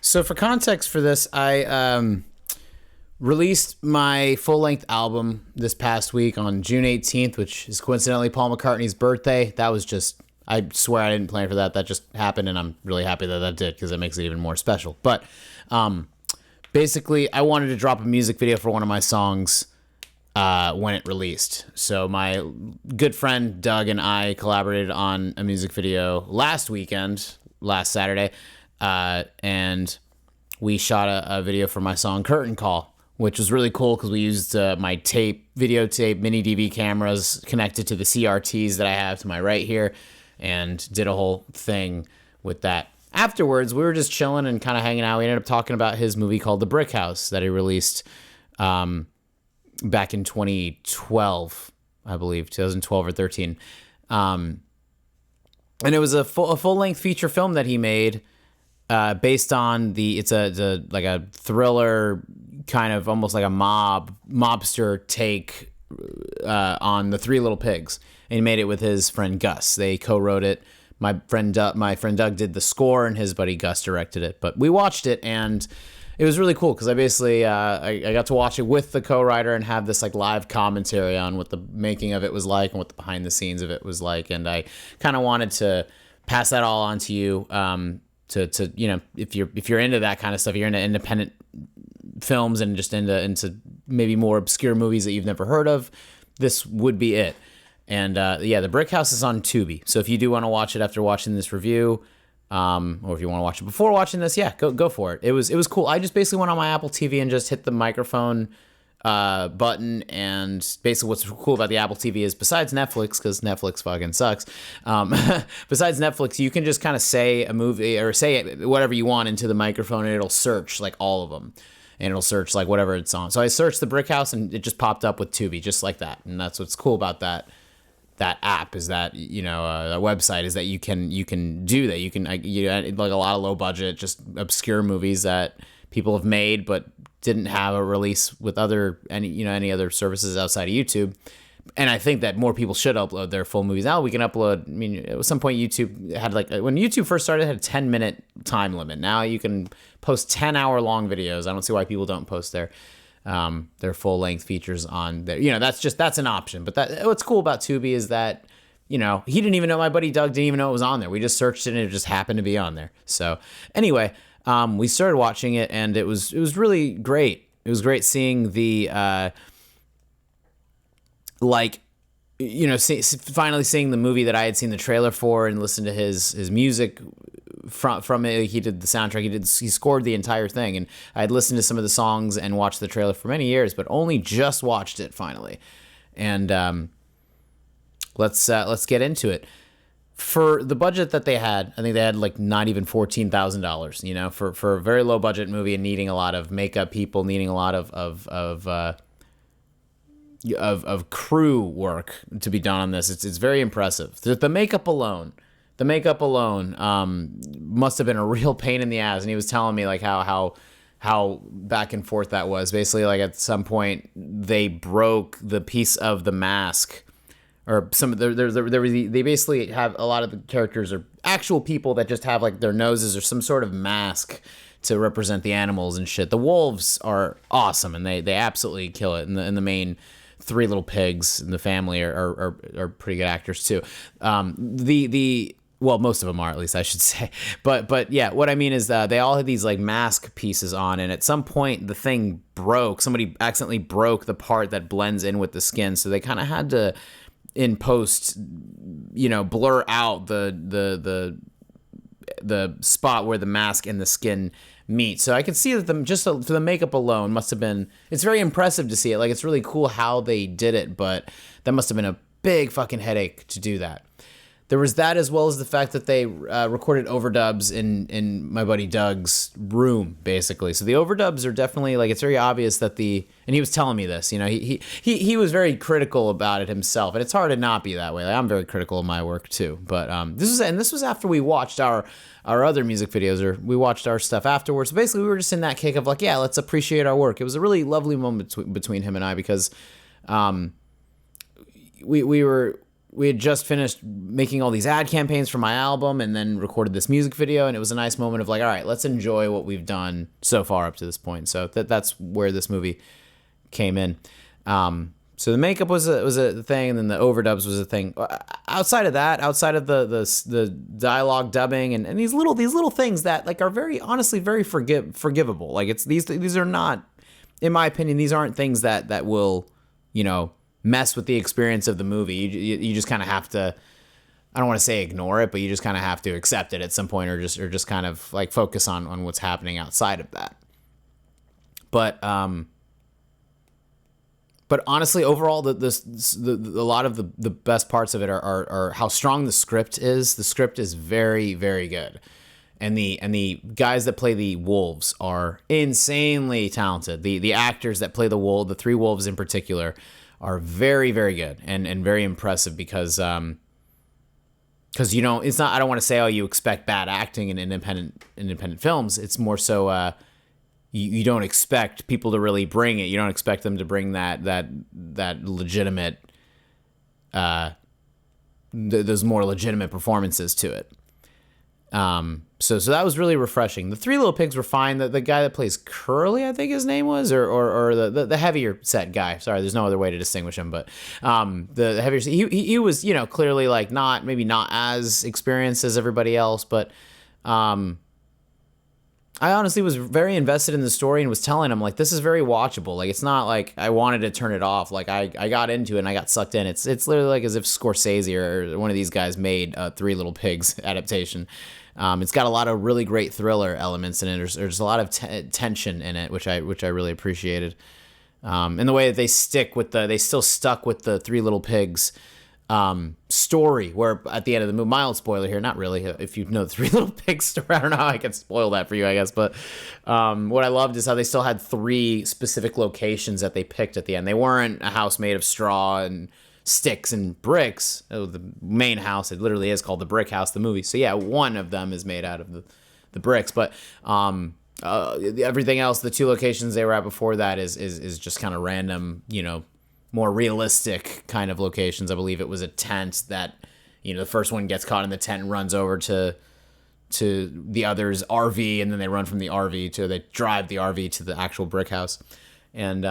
So for context for this, I released my full-length album this past week on June 18th, which is coincidentally Paul McCartney's birthday. That was just, I swear I didn't plan for that. That just happened, and I'm really happy that that did because it makes it even more special. But basically, I wanted to drop a music video for one of my songs when it released. So my good friend Doug and I collaborated on a music video last Saturday, and we shot a video for my song Curtain Call, which was really cool because we used my videotape, mini DV cameras connected to the CRTs that I have to my right here, and did a whole thing with that. Afterwards, we were just chilling and kind of hanging out. We ended up talking about his movie called The Brick House that he released back in 2012, I believe, 2012 or 13. And it was a full-length feature film that he made based on it's like a thriller, kind of almost like a mobster take on The Three Little Pigs. And he made it with his friend Gus. They co-wrote it. My friend Doug did the score, and his buddy Gus directed it. But we watched it, and it was really cool because I basically I got to watch it with the co-writer and have this like live commentary on what the making of it was like and what the behind the scenes of it was like. And I kind of wanted to pass that all on to you. To you know, if you're into that kind of stuff, you're into independent films and just into maybe more obscure movies that you've never heard of, this would be it. And The Brick House is on Tubi. So if you do want to watch it after watching this review, or if you want to watch it before watching this, go for it. It was cool. I just basically went on my Apple TV and just hit the microphone button, and basically what's cool about the Apple TV is, besides Netflix, because Netflix fucking sucks, besides Netflix, you can just kind of say a movie or say whatever you want into the microphone, and it'll search like all of them, and it'll search like whatever it's on. So I searched The Brick House, and it just popped up with Tubi, just like that. And that's what's cool about that app, is that, you know, a website, is that you can do that. You can like a lot of low budget, just obscure movies that people have made but didn't have a release with any other services outside of YouTube. And I think that more people should upload their full movies. Now we can upload, I mean, at some point YouTube had when YouTube first started, it had a 10-minute time limit. Now you can post 10-hour-long videos. I don't see why people don't post their full-length features on there. You know, that's an option. But what's cool about Tubi is that, you know, he didn't even know, my buddy Doug didn't even know it was on there. We just searched it, and it just happened to be on there. So anyway, we started watching it, and it was really great. It was great seeing the finally seeing the movie that I had seen the trailer for, and listened to his music from it. He did the soundtrack. He scored the entire thing, and I had listened to some of the songs and watched the trailer for many years, but only just watched it finally. And let's get into it. For the budget that they had, I think they had like not even $14,000. You know, for a very low budget movie, and needing a lot of makeup people, needing a lot of crew work to be done on this. It's very impressive. The makeup alone must have been a real pain in the ass. And he was telling me like how back and forth that was. Basically, like at some point they broke the piece of the mask, or they basically have a lot of the characters are actual people that just have like their noses or some sort of mask to represent the animals and shit. The wolves are awesome, and they absolutely kill it. And the main Three Little Pigs in the family are pretty good actors too. Well, most of them are, at least I should say. But yeah, what I mean is that they all had these like mask pieces on, and at some point the thing broke. Somebody accidentally broke the part that blends in with the skin, so they kind of had to, in post, you know, blur out the spot where the mask and the skin meet. So I could see that just for the makeup alone must have been, it's very impressive to see it. Like, it's really cool how they did it, but that must have been a big fucking headache to do that. There was that, as well as the fact that they recorded overdubs in my buddy Doug's room, basically. So the overdubs are definitely, like, it's very obvious that and he was telling me this, you know, he was very critical about it himself, and it's hard to not be that way. Like, I'm very critical of my work too, but this was after we watched our other music videos, or we watched our stuff afterwards. So basically, we were just in that kick of like, yeah, let's appreciate our work. It was a really lovely moment between him and I, because we we had just finished making all these ad campaigns for my album and then recorded this music video, and it was a nice moment of like, all right, let's enjoy what we've done so far up to this point. So that's where this movie came in. So the makeup was a thing, and then the overdubs was a thing. Outside of that, outside of the dialogue dubbing and these little things that like are very honestly very forgivable. Like it's these are not, in my opinion, these aren't things that will, mess with the experience of the movie. You just kind of have to, I don't want to say ignore it, but you just kind of have to accept it at some point, or just kind of like focus on what's happening outside of that. But honestly, overall, a lot of the best parts of it are how strong the script is. The script is very, very good. And the guys that play the wolves are insanely talented. The actors that play the three wolves in particular, are very, very good and very impressive because it's not, I don't want to say, you expect bad acting in independent films. It's more so you don't expect people to really bring it. You don't expect them to bring that legitimate those more legitimate performances to it. So that was really refreshing. The Three Little Pigs were fine. The guy that plays Curly, I think his name was, or the heavier set guy. Sorry, there's no other way to distinguish him, but the heavier set, he was clearly like maybe not as experienced as everybody else, but I honestly was very invested in the story and was telling him like, this is very watchable. Like, it's not like I wanted to turn it off. Like I got into it and I got sucked in. It's literally like as if Scorsese or one of these guys made a Three Little Pigs adaptation. It's got a lot of really great thriller elements in it. There's a lot of tension in it, which I really appreciated. And the way that they still stuck with the Three Little Pigs story, where at the end of the movie, mild spoiler here, not really, if you know the Three Little Pigs story, I don't know how I can spoil that for you, I guess, but what I loved is how they still had 3 specific locations that they picked at the end. They weren't a house made of straw and sticks and bricks. The main house, it literally is called the Brick House, the movie. So yeah, one of them is made out of the bricks, but everything else, the 2 locations they were at before that is just kind of random, more realistic kind of locations. I believe it was a tent that, the first one gets caught in the tent and runs over to the other's RV, and then they run from the RV they drive the RV to the actual brick house. And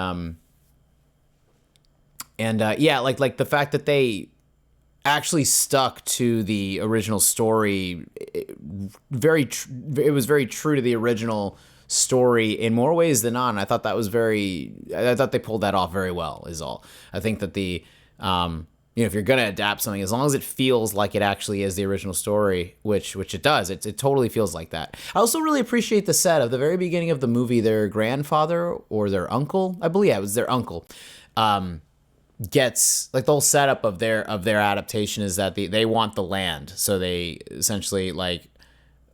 yeah, like the fact that they actually stuck to the original story, it was very true to the original story in more ways than not. I thought they pulled that off very well, is all. I think that if you're going to adapt something, as long as it feels like it actually is the original story, which it does, it totally feels like that. I also really appreciate the set of the very beginning of the movie. Their grandfather or their uncle, I believe, it was their uncle, gets like the whole setup of their adaptation is that they want the land. So they essentially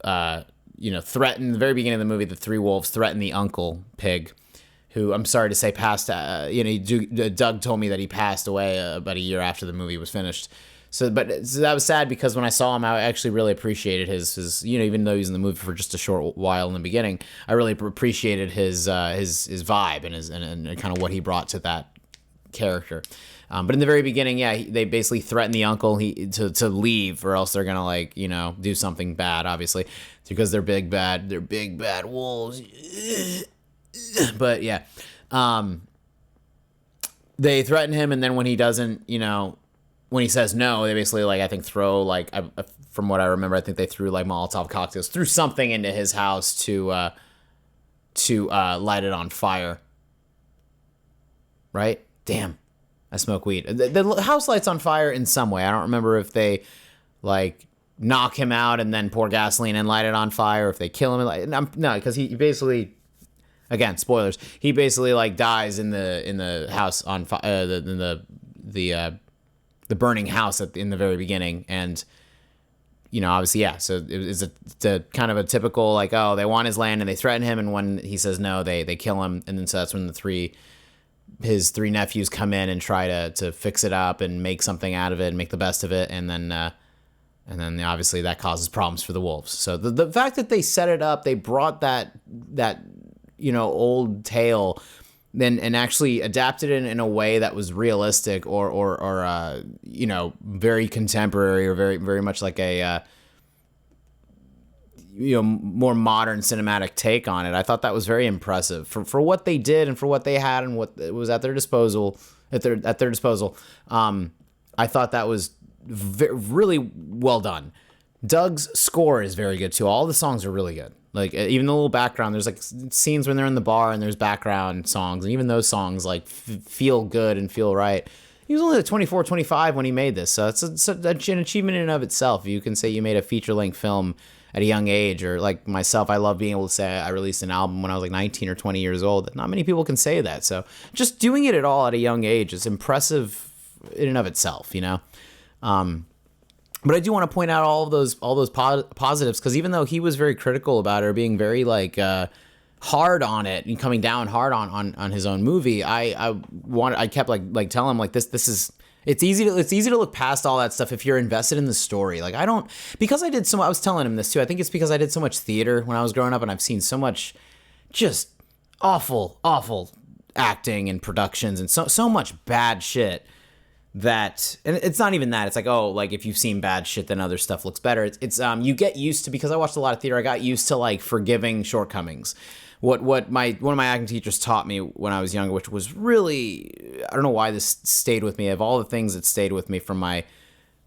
threaten, the very beginning of the movie, the 3 wolves threaten the uncle pig, who I'm sorry to say passed, Doug told me that he passed away about a year after the movie was finished. So that was sad because when I saw him, I actually really appreciated his even though he was in the movie for just a short while in the beginning, I really appreciated his vibe and kind of what he brought to that character. But in the very beginning, they basically threaten the uncle to leave, or else they're gonna do something bad, obviously, because they're big bad wolves. But yeah, they threaten him, and then when he doesn't, when he says no, they basically I think throw from what I remember, I think they threw Molotov cocktails, threw something into his house to light it on fire. Right? Damn, I smoke weed. The house lights on fire in some way. I don't remember if they knock him out and then pour gasoline and light it on fire, or if they kill him. No, because he basically, again, spoilers. He basically dies in the house on fire, the burning house in the very beginning, and obviously, yeah. So it's a kind of a typical they want his land and they threaten him, and when he says no, they kill him, and then so that's when his 3 nephews come in and try to fix it up and make something out of it and make the best of it, and then obviously that causes problems for the wolves. So the fact that they set it up, they brought that old tale and actually adapted it in a way that was realistic or very contemporary or very much like a more modern cinematic take on it. I thought that was very impressive for what they did and for what they had and what was at their disposal. I thought that was really well done. Doug's score is very good too. All the songs are really good. Like even the little background, there's like scenes when they're in the bar and there's background songs, and even those songs like feel good and feel right. He was only like 24, 25 when he made this, so it's an achievement in and of itself. You can say you made a feature-length film at a young age, or like myself, I love being able to say I released an album when I was like 19 or 20 years old. Not many people can say that, so just doing it at all at a young age is impressive in and of itself, you know. But I do want to point out all those positives, because even though he was very critical about it, or being very like hard on it and coming down hard on his own movie, I kept like telling him like this is. It's easy to look past all that stuff if you're invested in the story. Like I was telling him this too. I think it's because I did so much theater when I was growing up, and I've seen so much just awful acting and productions and so much bad shit that, and it's not even that. It's like, oh, like if you've seen bad shit, then other stuff looks better. It's you get used to, because I watched a lot of theater, I got used to like forgiving shortcomings. What one of my acting teachers taught me when I was younger, which was really, I don't know why this stayed with me. Of all the things that stayed with me from my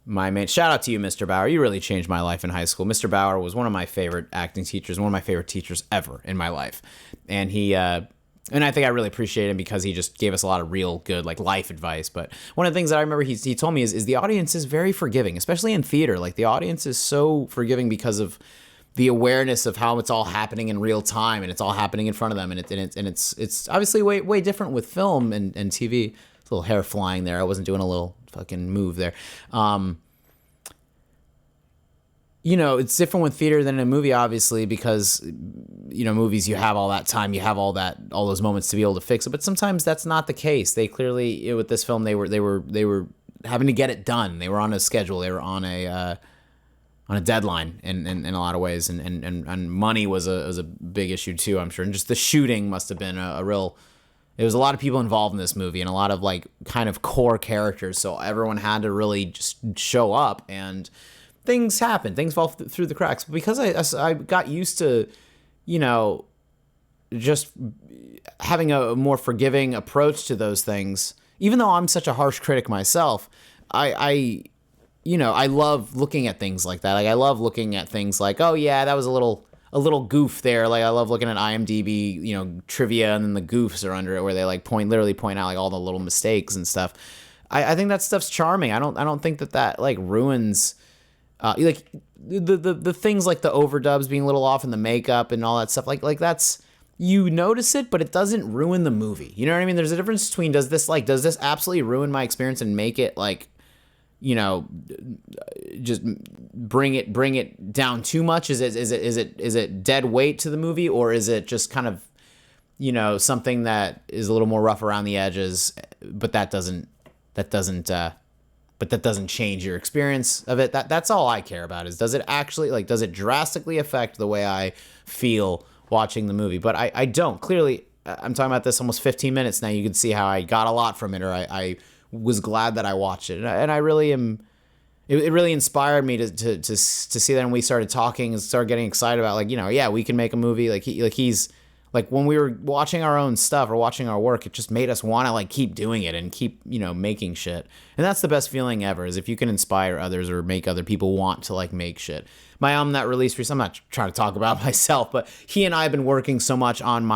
main, shout out to you, Mr. Bauer. You really changed my life in high school. Mr. Bauer was one of my favorite acting teachers, one of my favorite teachers ever in my life. And and I think I really appreciate him because he just gave us a lot of real good like life advice. But one of the things that I remember he told me is the audience is very forgiving, especially in theater. Like the audience is so forgiving because of the awareness of how it's all happening in real time, and it's all happening in front of them, and it's obviously way different with film and TV. It's a little hair flying there. I wasn't doing a little fucking move there. It's different with theater than in a movie, obviously, because movies, you have all that time, you have all those moments to be able to fix it. But sometimes that's not the case. They clearly, with this film, they were having to get it done. They were on a schedule. They were on a deadline in a lot of ways, and money was a big issue too, I'm sure. And just the shooting must have been a real. There was a lot of people involved in this movie, and a lot of like kind of core characters. So everyone had to really just show up, and things happen. Things fall through the cracks. But because I got used to, just having a more forgiving approach to those things, even though I'm such a harsh critic myself, I love looking at things like that. Like I love looking at things like, oh yeah, that was a little goof there. Like I love looking at IMDb, trivia, and then the goofs are under it where they like literally point out like all the little mistakes and stuff. I think that stuff's charming. I don't think that like ruins like the things like the overdubs being a little off in the makeup and all that stuff. Like that's, you notice it, but it doesn't ruin the movie. You know what I mean? There's a difference between does this absolutely ruin my experience and make it like, just bring it down too much? Is it dead weight to the movie, or is it just kind of, something that is a little more rough around the edges, but that doesn't change your experience of it? That's all I care about, is does it actually, does it drastically affect the way I feel watching the movie? But I don't. Clearly, I'm talking about this almost 15 minutes now. You can see how I got a lot from it, or I was glad that I watched it, and I really am. It really inspired me to see that, and we started talking and started getting excited about we can make a movie. He's when we were watching our own stuff or watching our work, it just made us want to keep doing it and keep making shit. And that's the best feeling ever, is if you can inspire others or make other people want to make shit. My album that released recently, I'm not trying to talk about myself, but he and I have been working so much on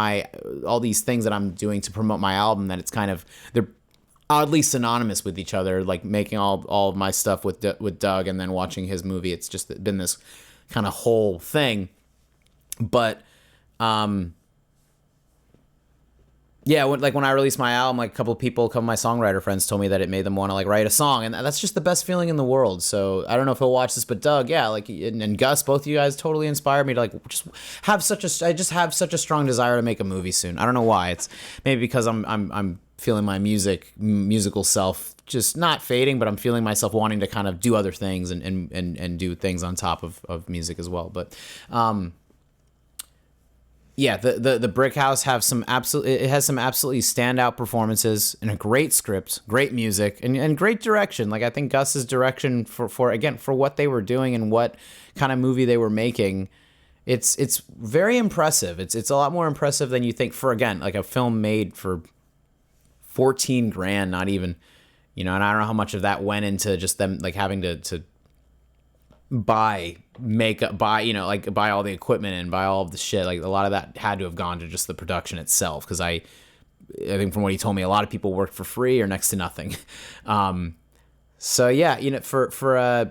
all these things that I'm doing to promote my album that it's kind of, they're oddly synonymous with each other, making all of my stuff with Doug and then watching his movie. It's just been this kind of whole thing. But yeah, when I released my album, a couple of my songwriter friends told me that it made them want to write a song, and that's just the best feeling in the world. So I don't know if he'll watch this, but Doug, yeah, and Gus, both of you guys totally inspired me to just have such a strong desire to make a movie soon. I don't know why. It's maybe because I'm feeling my musical self just not fading, but I'm feeling myself wanting to kind of do other things and do things on top of music as well. But Yeah, the Brick House have some it has some absolutely standout performances and a great script, great music, and great direction. Like I think Gus's direction for again for what they were doing and what kind of movie they were making, it's very impressive. It's a lot more impressive than you think for again like a film made for 14 grand, not even, and I don't know how much of that went into just them like having to buy makeup, buy all the equipment and buy all of the shit. Like a lot of that had to have gone to just the production itself. Because I think from what he told me, a lot of people worked for free or next to nothing. So yeah, for a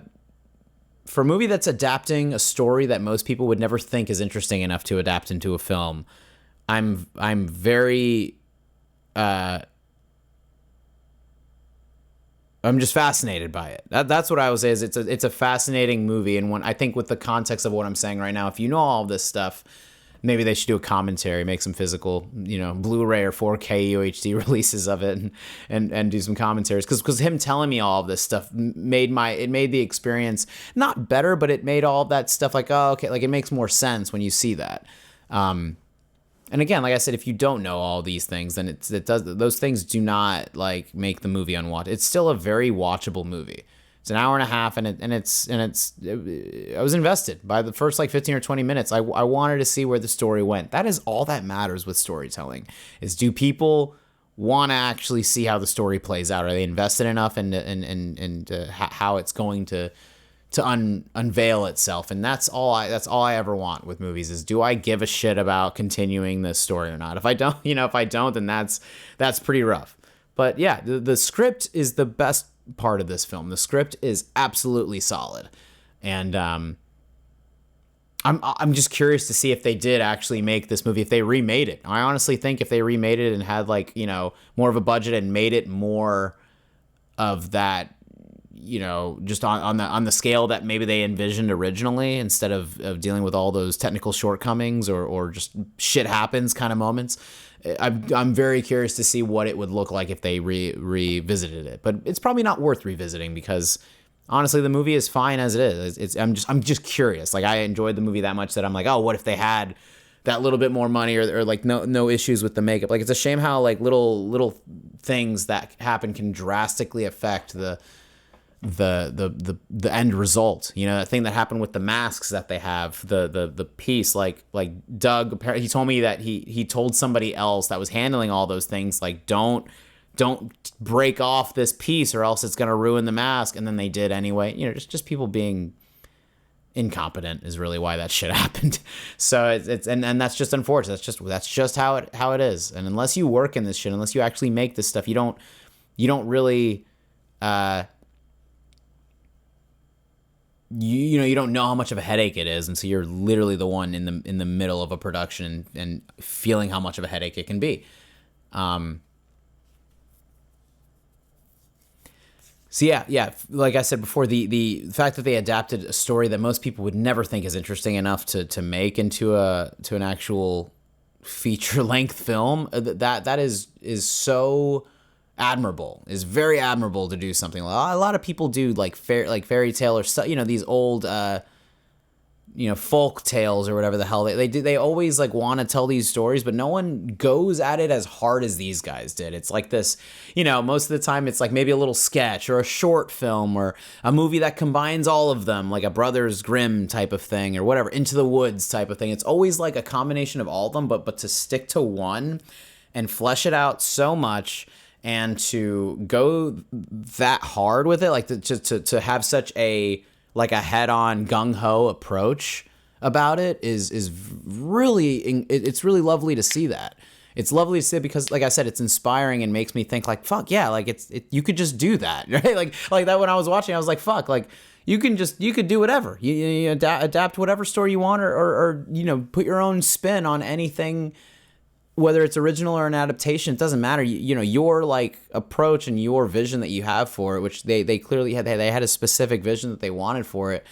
movie that's adapting a story that most people would never think is interesting enough to adapt into a film, I'm very I'm just fascinated by it. That's what I would say is it's a fascinating movie. And when I think with the context of what I'm saying right now, if you know all of this stuff, maybe they should do a commentary, make some physical, Blu-ray or 4K UHD releases of it and do some commentaries. Because him telling me all of this stuff made the experience not better, but it made all of that stuff like, oh, okay, like it makes more sense when you see that. And again, like I said, if you don't know all these things, then those things do not like make the movie unwatchable. It's still a very watchable movie. It's an hour and a half, and I was invested by the first like 15 or 20 minutes. I wanted to see where the story went. That is all that matters with storytelling. Is do people want to actually see how the story plays out? Are they invested enough in how it's going to unveil itself? And that's all I ever want with movies is, do I give a shit about continuing this story or not? If I don't, then that's pretty rough. But yeah, the script is the best part of this film. The script is absolutely solid. And I'm just curious to see if they did actually make this movie, if they remade it. I honestly think if they remade it and had like, more of a budget and made it more of that, just on the scale that maybe they envisioned originally, instead of dealing with all those technical shortcomings or just shit happens kind of moments. I'm very curious to see what it would look like if they revisited it. But it's probably not worth revisiting because honestly, the movie is fine as it is. I'm just curious. Like I enjoyed the movie that much that I'm like, oh, what if they had that little bit more money or like no issues with the makeup? Like it's a shame how like little things that happen can drastically affect the end result. That thing that happened with the masks that they have, the piece, like Doug, he told me that he told somebody else that was handling all those things, like don't break off this piece or else it's going to ruin the mask. And then they did anyway. Just people being incompetent is really why that shit happened. So it's and that's just unfortunate. That's just how it is. And unless you work in this shit, unless you actually make this stuff, you don't really you don't know how much of a headache it is, and so you're literally the one in the middle of a production and feeling how much of a headache it can be. So yeah, like I said before, the fact that they adapted a story that most people would never think is interesting enough to make into an actual feature length film, that is so admirable, is very admirable to do something like a lot of people do like fairy tale or these old folk tales or whatever the hell they do. They always like want to tell these stories, but no one goes at it as hard as these guys did. It's like this, most of the time it's like maybe a little sketch or a short film or a movie that combines all of them, like a Brothers Grimm type of thing or whatever, Into the Woods type of thing. It's always like a combination of all of them, but to stick to one and flesh it out so much and to go that hard with it, like to have such a head-on gung-ho approach about it is really, it's really lovely to see that. It's lovely to see it because, like I said, it's inspiring and makes me think like, fuck yeah, like you could just do that, right? Like that when I was watching, I was like, fuck, like you could do whatever. You adapt whatever story you want or put your own spin on anything, whether it's original or an adaptation. It doesn't matter. Your like approach and your vision that you have for it, which they clearly had. They had a specific vision that they wanted for it,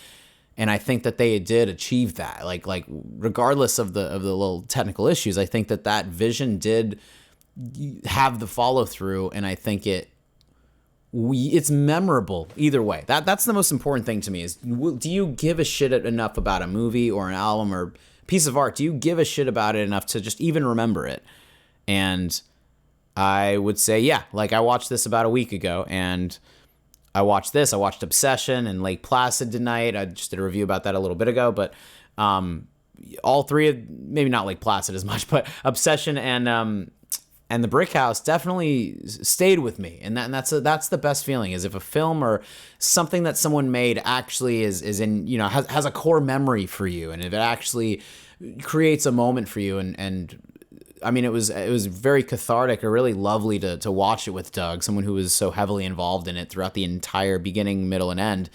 and I think that they did achieve that. Like regardless of the little technical issues, I think that vision did have the follow through, and I think it's memorable either way. That's the most important thing to me is, do you give a shit enough about a movie or an album or piece of art, do you give a shit about it enough to just even remember it? And I would say, yeah, like I watched this about a week ago, and I watched Obsession and Lake Placid tonight. I just did a review about that a little bit ago, but all three of, maybe not Lake Placid as much, but Obsession and The Brick House definitely stayed with me, and that's the best feeling, is if a film or something that someone made actually is in, you know, has a core memory for you, and if it actually creates a moment for you, and I mean, it was very cathartic, or really lovely to watch it with Doug, someone who was so heavily involved in it throughout the entire beginning, middle, and end.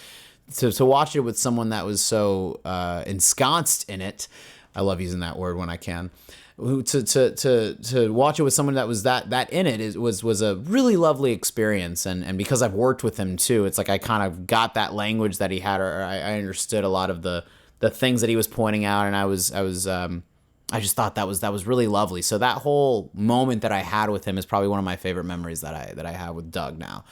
To watch it with someone that was so ensconced in it, I love using that word when I can. To watch it with someone that was that in it was a really lovely experience, and because I've worked with him too, it's like I kind of got that language that he had, or I understood a lot of the things that he was pointing out, and I just thought that was really lovely. So that whole moment that I had with him is probably one of my favorite memories that I have with Doug now.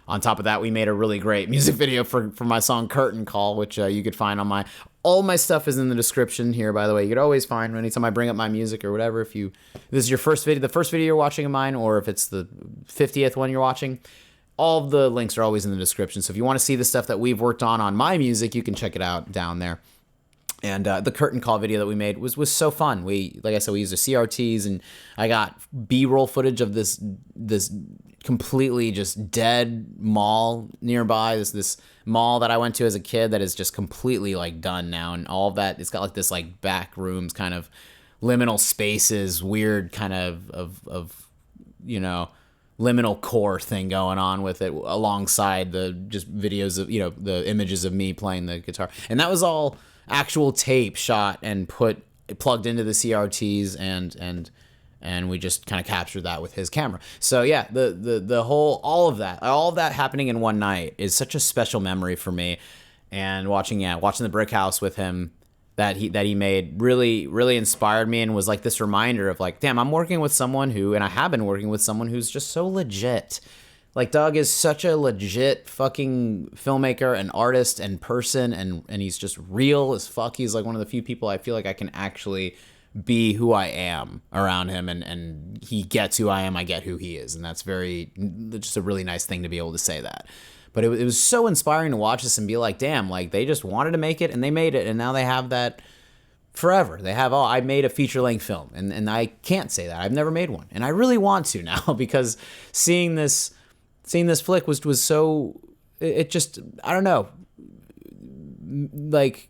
On top of that, we made a really great music video for my song Curtain Call, which you could find on all my stuff is in the description here, by the way. You could always find anytime I bring up my music or whatever. If this is your first video, the first video you're watching of mine, or if it's the 50th one you're watching, all of the links are always in the description. So if you want to see the stuff that we've worked on my music, you can check it out down there. And the curtain call video that we made was so fun. Like I said, we used the CRTs, and I got B-roll footage of this completely just dead mall nearby. This mall that I went to as a kid that is just completely like done now, and all of that, it's got like this like back rooms, kind of liminal spaces, weird kind of you know, liminal core thing going on with it, alongside the just videos of, you know, the images of me playing the guitar. And that was all actual tape shot and plugged into the CRTs, and we just kind of captured that with his camera. So yeah, the whole all of that happening in one night is such a special memory for me. And watching The Brick House with him that he made really inspired me, and was like this reminder of like, damn, I'm working with someone and I have been working with someone who's just so legit. Like, Doug is such a legit fucking filmmaker and artist and person, and he's just real as fuck. He's like one of the few people I feel like I can actually be who I am around him, and he gets who I am, I get who he is, and that's just a really nice thing to be able to say that. But it was so inspiring to watch this and be like, damn, like they just wanted to make it and they made it, and now they have that forever. They have I made a feature-length film, and I can't say that. I've never made one, and I really want to now, because seeing this flick was so, it just, I don't know, like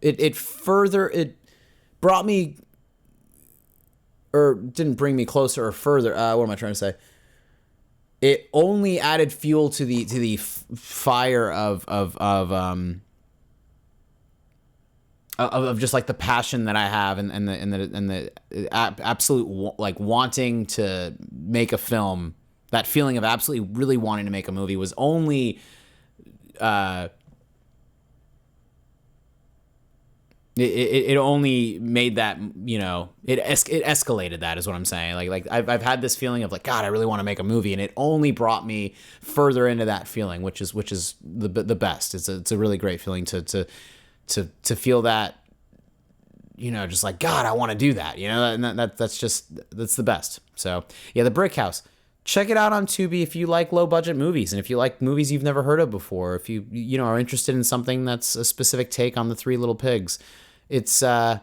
it brought me, or didn't bring me closer or further. What am I trying to say? It only added fuel to the fire of just like the passion that I have, and the absolute like wanting to make a film. That feeling of absolutely really wanting to make a movie was only it only made that, you know, it escalated. That is what I'm saying. Like I've had this feeling of like, God, I really want to make a movie, and it only brought me further into that feeling, which is the best. It's a really great feeling to feel that, you know, just like, God, I want to do that, you know, and that's the best. So yeah, The Brick House. Check it out on Tubi if you like low budget movies, and if you like movies you've never heard of before, if you know are interested in something that's a specific take on the Three Little Pigs. It's great.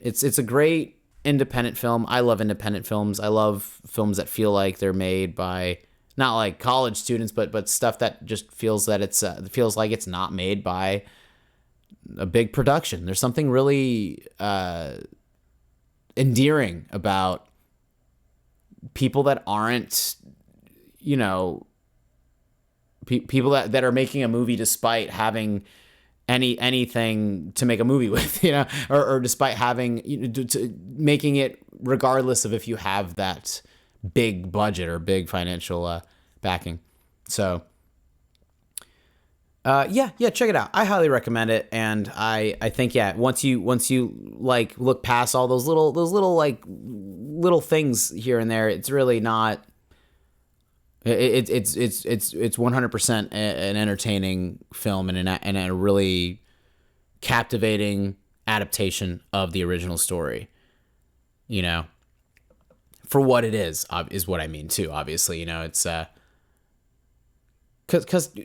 It's a great independent film. I love independent films. I love films that feel like they're made by not like college students, but stuff that just feels that feels like it's not made by a big production. There's something really endearing about people that aren't, you know, people that are making a movie despite having anything to make a movie with, you know, or despite having, you know, making it regardless of if you have that big budget or big financial backing. So yeah, check it out. I highly recommend it, and I think, yeah, once you like look past all those little like little things here and there, it's really not. It's 100% an entertaining film, and a really captivating adaptation of the original story, you know, for what it is what I mean too. Obviously, you know, it's because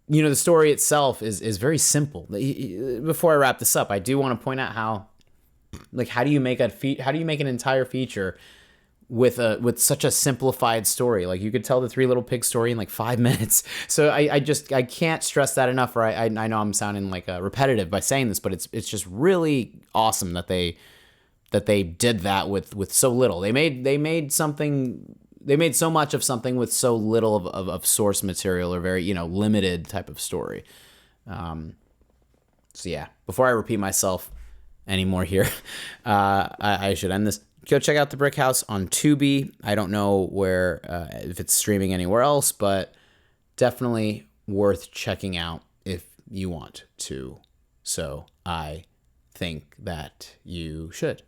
you know, the story itself is very simple. Before I wrap this up, I do want to point out how, like, how do you make an entire feature with such a simplified story? Like, you could tell the Three Little Pigs story in like 5 minutes. So I can't stress that enough. Or I know I'm sounding like repetitive by saying this, but it's just really awesome that they did that with so little. They made so much of something with so little of source material, or very, you know, limited type of story. So yeah, before I repeat myself anymore here, I should end this. Go check out The Brick House on Tubi. I don't know where, if it's streaming anywhere else, but definitely worth checking out if you want to. So I think that you should.